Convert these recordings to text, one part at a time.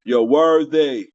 You're worthy.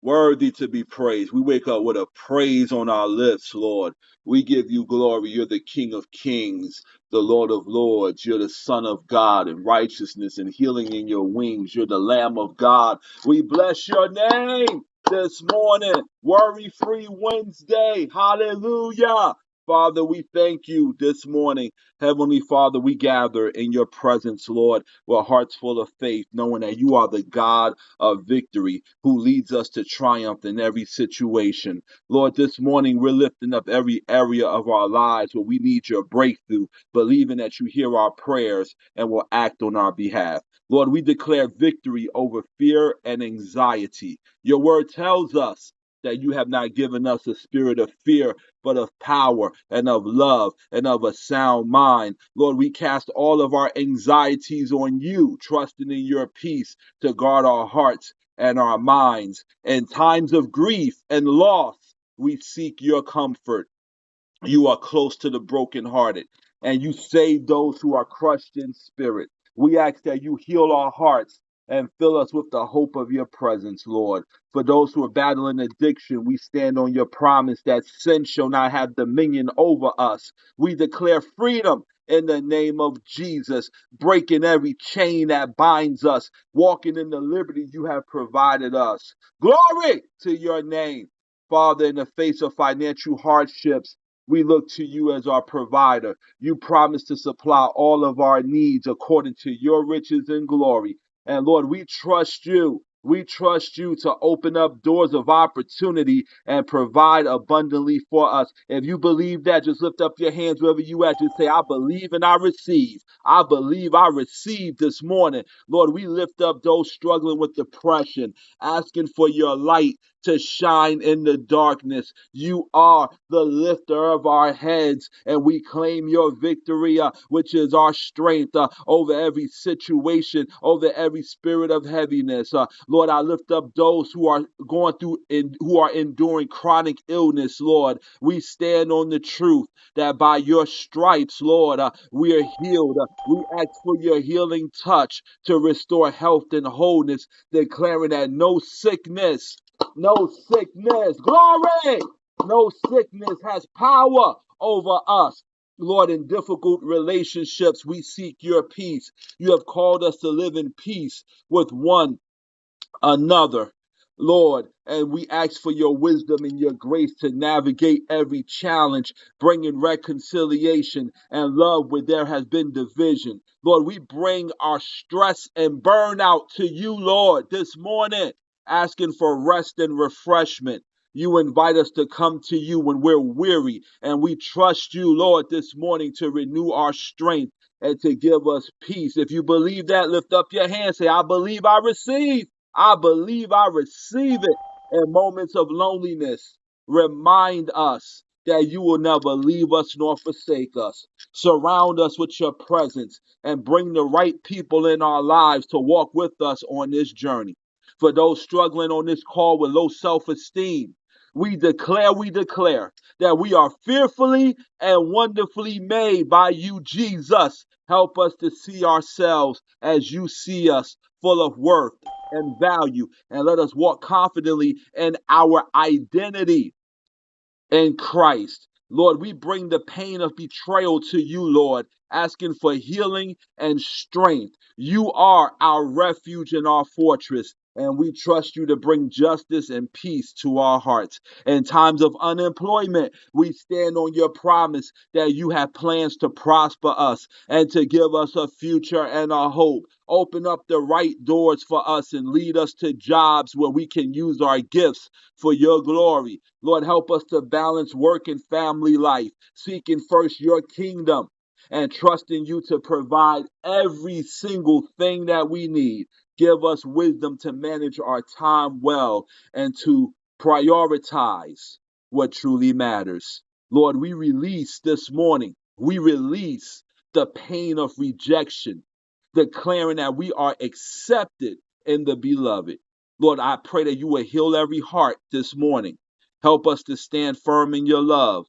Worthy to be praised. We wake up with a praise on our lips, Lord. We give you glory. You're the King of kings, the Lord of lords. You're the Son of God, and righteousness and healing in your wings. You're the Lamb of God. We bless your name this morning. Worry free Wednesday. Hallelujah. Father, we thank you this morning. Heavenly Father, we gather in your presence, Lord, with hearts full of faith, knowing that you are the God of victory who leads us to triumph in every situation. Lord, this morning we're lifting up every area of our lives where we need your breakthrough, believing that you hear our prayers and will act on our behalf. Lord, we declare victory over fear and anxiety. Your word tells us that you have not given us a spirit of fear, but of power and of love and of a sound mind. Lord, we cast all of our anxieties on you, trusting in your peace to guard our hearts and our minds. In times of grief and loss, we seek your comfort. You are close to the brokenhearted, and you save those who are crushed in spirit. We ask that you heal our hearts and fill us with the hope of your presence, Lord. For those who are battling addiction, we stand on your promise that sin shall not have dominion over us. We declare freedom in the name of Jesus, breaking every chain that binds us, walking in the liberty you have provided us. Glory to your name. Father, in the face of financial hardships, we look to you as our provider. You promise to supply all of our needs according to your riches and glory. And Lord, we trust you. We trust you to open up doors of opportunity and provide abundantly for us. If you believe that, just lift up your hands wherever you at. Just say, I believe and I receive. I believe I receive this morning. Lord, we lift up those struggling with depression, asking for your light to shine in the darkness. You are the lifter of our heads, and we claim your victory, which is our strength over every situation, over every spirit of heaviness. Lord, I lift up those who are going through and who are enduring chronic illness, Lord. We stand on the truth that by your stripes, Lord, we are healed. We ask for your healing touch to restore health and wholeness, declaring that no sickness, glory, no sickness has power over us. Lord, in difficult relationships, we seek your peace. You have called us to live in peace with one another, Lord, and we ask for your wisdom and your grace to navigate every challenge, bringing reconciliation and love where there has been division. Lord, we bring our stress and burnout to you, Lord, this morning, asking for rest and refreshment. You invite us to come to you when we're weary, and we trust you, Lord, this morning to renew our strength and to give us peace. If you believe that, lift up your hand. Say, I believe I receive. I believe I receive it. In moments of loneliness, remind us that you will never leave us nor forsake us. Surround us with your presence and bring the right people in our lives to walk with us on this journey. For those struggling on this call with low self-esteem, we declare that we are fearfully and wonderfully made by you, Jesus. Help us to see ourselves as you see us, full of worth and value, and let us walk confidently in our identity in Christ. Lord, we bring the pain of betrayal to you, Lord, asking for healing and strength. You are our refuge and our fortress, and we trust you to bring justice and peace to our hearts. In times of unemployment, we stand on your promise that you have plans to prosper us and to give us a future and a hope. Open up the right doors for us and lead us to jobs where we can use our gifts for your glory. Lord, help us to balance work and family life, seeking first your kingdom and trusting you to provide every single thing that we need. Give us wisdom to manage our time well and to prioritize what truly matters. Lord, we release the pain of rejection, declaring that we are accepted in the beloved. Lord, I pray that you will heal every heart this morning. Help us to stand firm in your love,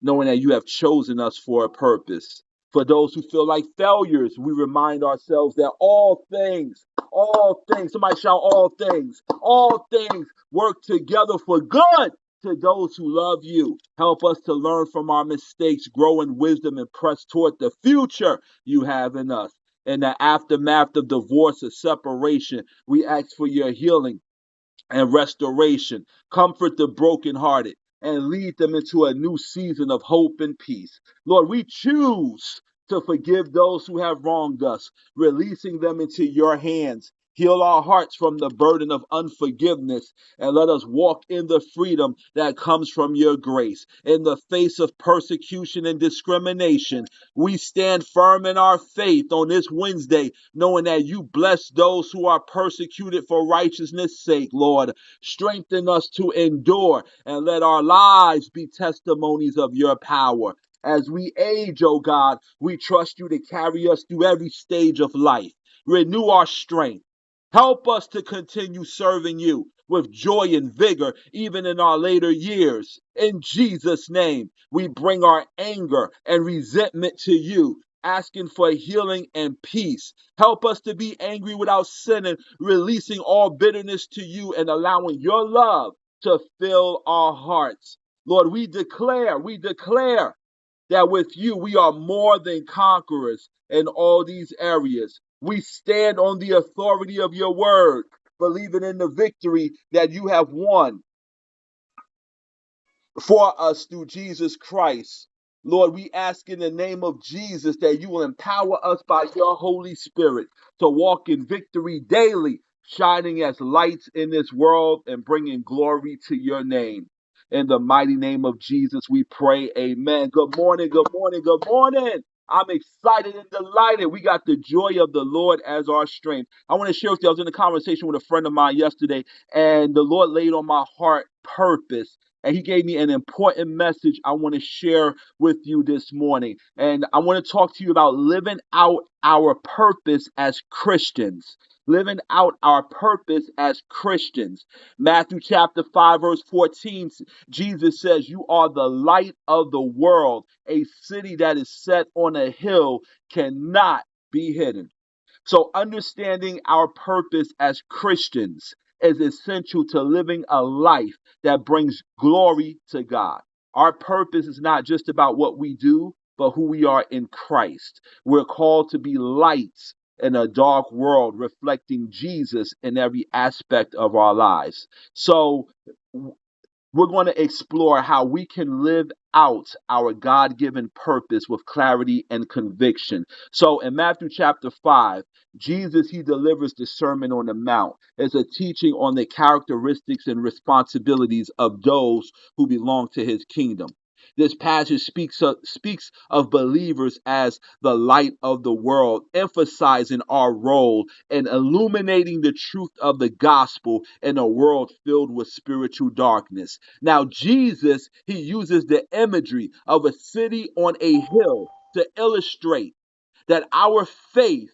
knowing that you have chosen us for a purpose. For those who feel like failures, we remind ourselves that all things All things, somebody shout all things work together for good to those who love you. Help us to learn from our mistakes, grow in wisdom, and press toward the future you have in us. In the aftermath of divorce or separation, we ask for your healing and restoration. Comfort the brokenhearted and lead them into a new season of hope and peace. Lord, we choose to forgive those who have wronged us, releasing them into your hands. Heal our hearts from the burden of unforgiveness and let us walk in the freedom that comes from your grace. In the face of persecution and discrimination, we stand firm in our faith on this Wednesday, knowing that you bless those who are persecuted for righteousness' sake, Lord. Strengthen us to endure and let our lives be testimonies of your power. As we age, oh God, we trust you to carry us through every stage of life. Renew our strength. Help us to continue serving you with joy and vigor, even in our later years. In Jesus' name, we bring our anger and resentment to you, asking for healing and peace. Help us to be angry without sinning, releasing all bitterness to you and allowing your love to fill our hearts. Lord, we declare that with you we are more than conquerors in all these areas. We stand on the authority of your word, believing in the victory that you have won for us through Jesus Christ. Lord, we ask in the name of Jesus that you will empower us by your Holy Spirit to walk in victory daily, shining as lights in this world and bringing glory to your name. In the mighty name of Jesus, we pray. Amen. Good morning. Good morning. Good morning. I'm excited and delighted. We got the joy of the Lord as our strength. I want to share with you, I was in a conversation with a friend of mine yesterday, and the Lord laid on my heart purpose. And he gave me an important message I want to share with you this morning. And I want to talk to you about living out our purpose as Christians. Living out our purpose as Christians. Matthew chapter 5, verse 14, Jesus says, you are the light of the world. A city that is set on a hill cannot be hidden. So, understanding our purpose as Christians is essential to living a life that brings glory to God. Our purpose is not just about what we do, but who we are in Christ. We're called to be lights in a dark world, reflecting Jesus in every aspect of our lives. So, we're going to explore how we can live out our God given purpose with clarity and conviction. So in Matthew chapter 5, Jesus, he delivers the Sermon on the Mount as a teaching on the characteristics and responsibilities of those who belong to his kingdom. This passage speaks of believers as the light of the world, emphasizing our role in illuminating the truth of the gospel in a world filled with spiritual darkness. Now, Jesus, he uses the imagery of a city on a hill to illustrate that our faith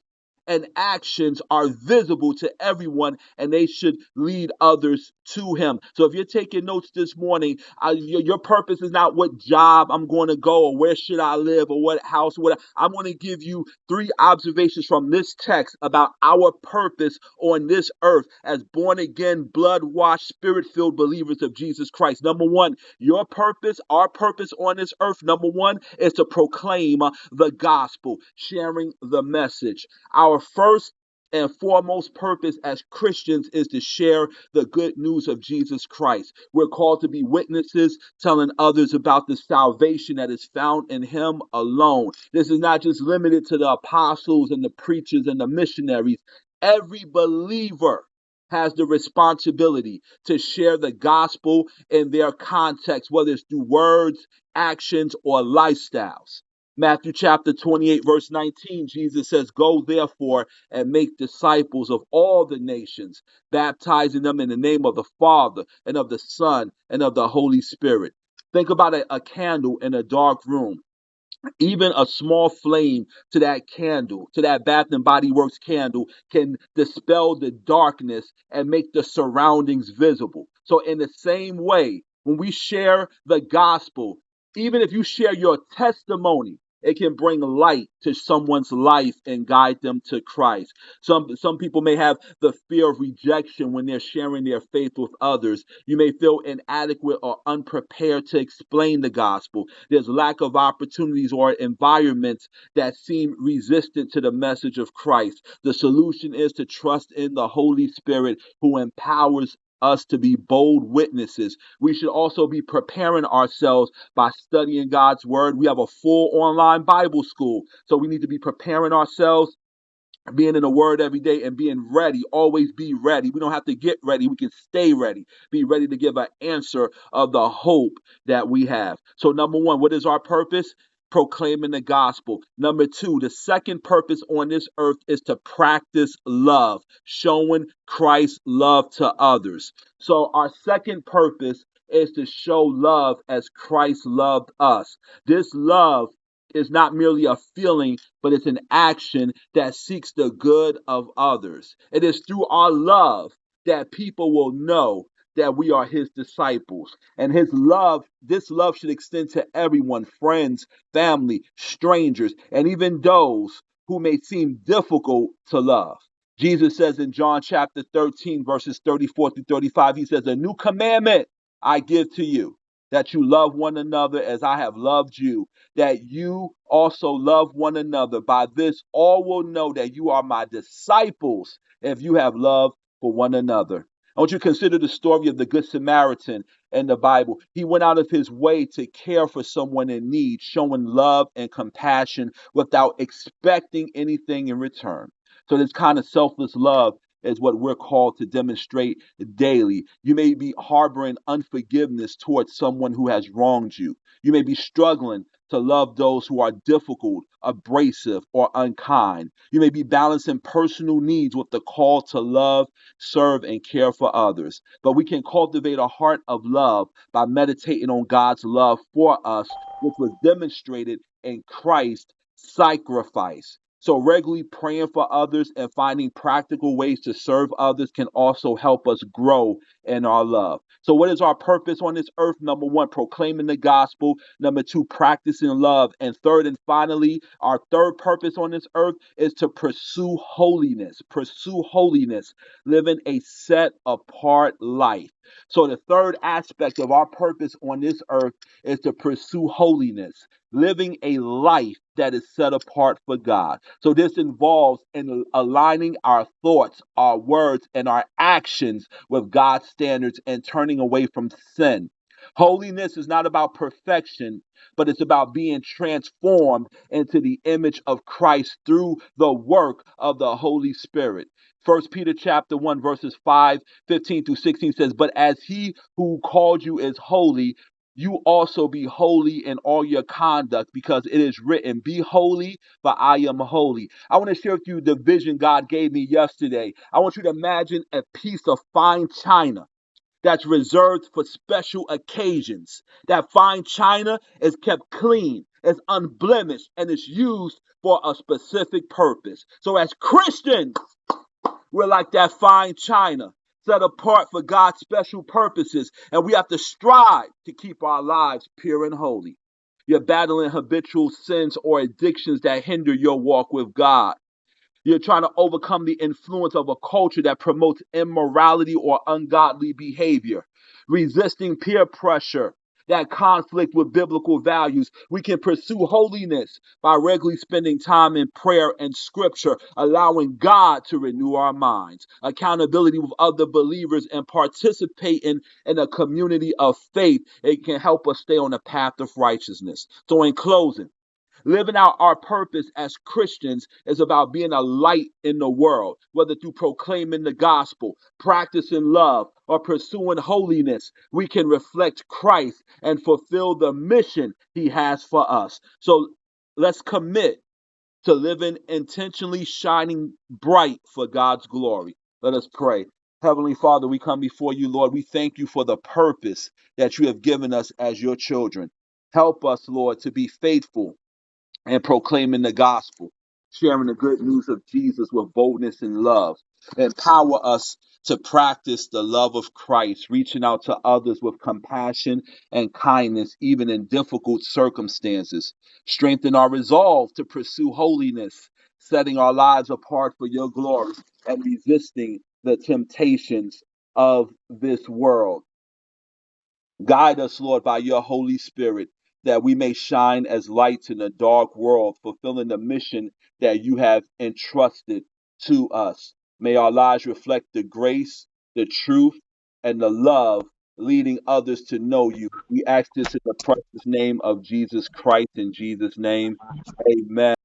and actions are visible to everyone and they should lead others to him. So if you're taking notes this morning, your purpose is not what job I'm going to go or where should I live or what house, what I'm going to give you 3 observations from this text about our purpose on this earth as born again, blood washed, spirit filled believers of Jesus Christ. Number 1, your purpose, our purpose on this earth, number 1 is to proclaim the gospel, sharing the message. Our first and foremost purpose as Christians is to share the good news of Jesus Christ. We're called to be witnesses, telling others about the salvation that is found in him alone. This is not just limited to the apostles and the preachers and the missionaries. Every believer has the responsibility to share the gospel in their context, whether it's through words, actions, or lifestyles. Matthew chapter 28, verse 19, Jesus says, go therefore and make disciples of all the nations, baptizing them in the name of the Father and of the Son and of the Holy Spirit. Think about a candle in a dark room. Even a small flame to that candle, to that Bath and Body Works candle, can dispel the darkness and make the surroundings visible. So in the same way, when we share the gospel, even if you share your testimony, It can bring light to someone's life and guide them to Christ. Some people may have the fear of rejection when they're sharing their faith with others. You may feel inadequate or unprepared to explain the gospel. There's lack of opportunities or environments that seem resistant to the message of Christ. The solution is to trust in the Holy Spirit who empowers us to be bold witnesses. We should also be preparing ourselves by studying God's word. We have a full online Bible school, so we need to be preparing ourselves, being in the word every day and being ready. Always be ready. We don't have to get ready. We can stay ready. Be ready to give an answer of the hope that we have. So number one, what is our purpose? Proclaiming the gospel. Number two, the second purpose on this earth is to practice love, showing Christ's love to others. So our second purpose is to show love as Christ loved us. This love is not merely a feeling, but it's an action that seeks the good of others. It is through our love that people will know that we are his disciples. And this love should extend to everyone, friends, family, strangers, and even those who may seem difficult to love. Jesus says in John chapter 13, verses 34 through 35, he says, "A new commandment I give to you, that you love one another as I have loved you, that you also love one another. By this, all will know that you are my disciples if you have love for one another." I want you to consider the story of the Good Samaritan in the Bible. He went out of his way to care for someone in need, showing love and compassion without expecting anything in return. So, this kind of selfless love is what we're called to demonstrate daily. You may be harboring unforgiveness towards someone who has wronged you. You may be struggling to love those who are difficult, abrasive, or unkind. You may be balancing personal needs with the call to love, serve, and care for others. But we can cultivate a heart of love by meditating on God's love for us, which was demonstrated in Christ's sacrifice. So, regularly praying for others and finding practical ways to serve others can also help us grow in our love. So, what is our purpose on this earth? Number one, proclaiming the gospel. Number two, practicing love. And third and finally, our third purpose on this earth is to pursue holiness. Pursue holiness, living a set apart life. So, the third aspect of our purpose on this earth is to pursue holiness, living a life that is set apart for God. So this involves in aligning our thoughts, our words, and our actions with God's standards and turning away from sin. Holiness is not about perfection, but it's about being transformed into the image of Christ through the work of the Holy Spirit. First Peter chapter 1, verses 5, 15 through 16 says, "But as he who called you is holy, you also be holy in all your conduct, because it is written, 'Be holy, for I am holy.'" I want to share with you the vision God gave me yesterday. I want you to imagine a piece of fine china that's reserved for special occasions. That fine china is kept clean, is unblemished, and is used for a specific purpose. So as Christians, we're like that fine china, set apart for God's special purposes, and we have to strive to keep our lives pure and holy. You're battling habitual sins or addictions that hinder your walk with God. You're trying to overcome the influence of a culture that promotes immorality or ungodly behavior, resisting peer pressure that conflict with biblical values. We can pursue holiness by regularly spending time in prayer and scripture, allowing God to renew our minds, accountability with other believers, and participating in a community of faith. It can help us stay on the path of righteousness. So in closing, living out our purpose as Christians is about being a light in the world, whether through proclaiming the gospel, practicing love, or pursuing holiness. We can reflect Christ and fulfill the mission he has for us. So let's commit to living intentionally shining bright for God's glory. Let us pray. Heavenly Father, we come before you, Lord. We thank you for the purpose that you have given us as your children. Help us, Lord, to be faithful and proclaiming the gospel, sharing the good news of Jesus with boldness and love. Empower us to practice the love of Christ, reaching out to others with compassion and kindness, even in difficult circumstances. Strengthen our resolve to pursue holiness, setting our lives apart for your glory and resisting the temptations of this world. Guide us, Lord, by your Holy Spirit, that we may shine as lights in a dark world, fulfilling the mission that you have entrusted to us. May our lives reflect the grace, the truth, and the love, leading others to know you. We ask this in the precious name of Jesus Christ. In Jesus' name, amen.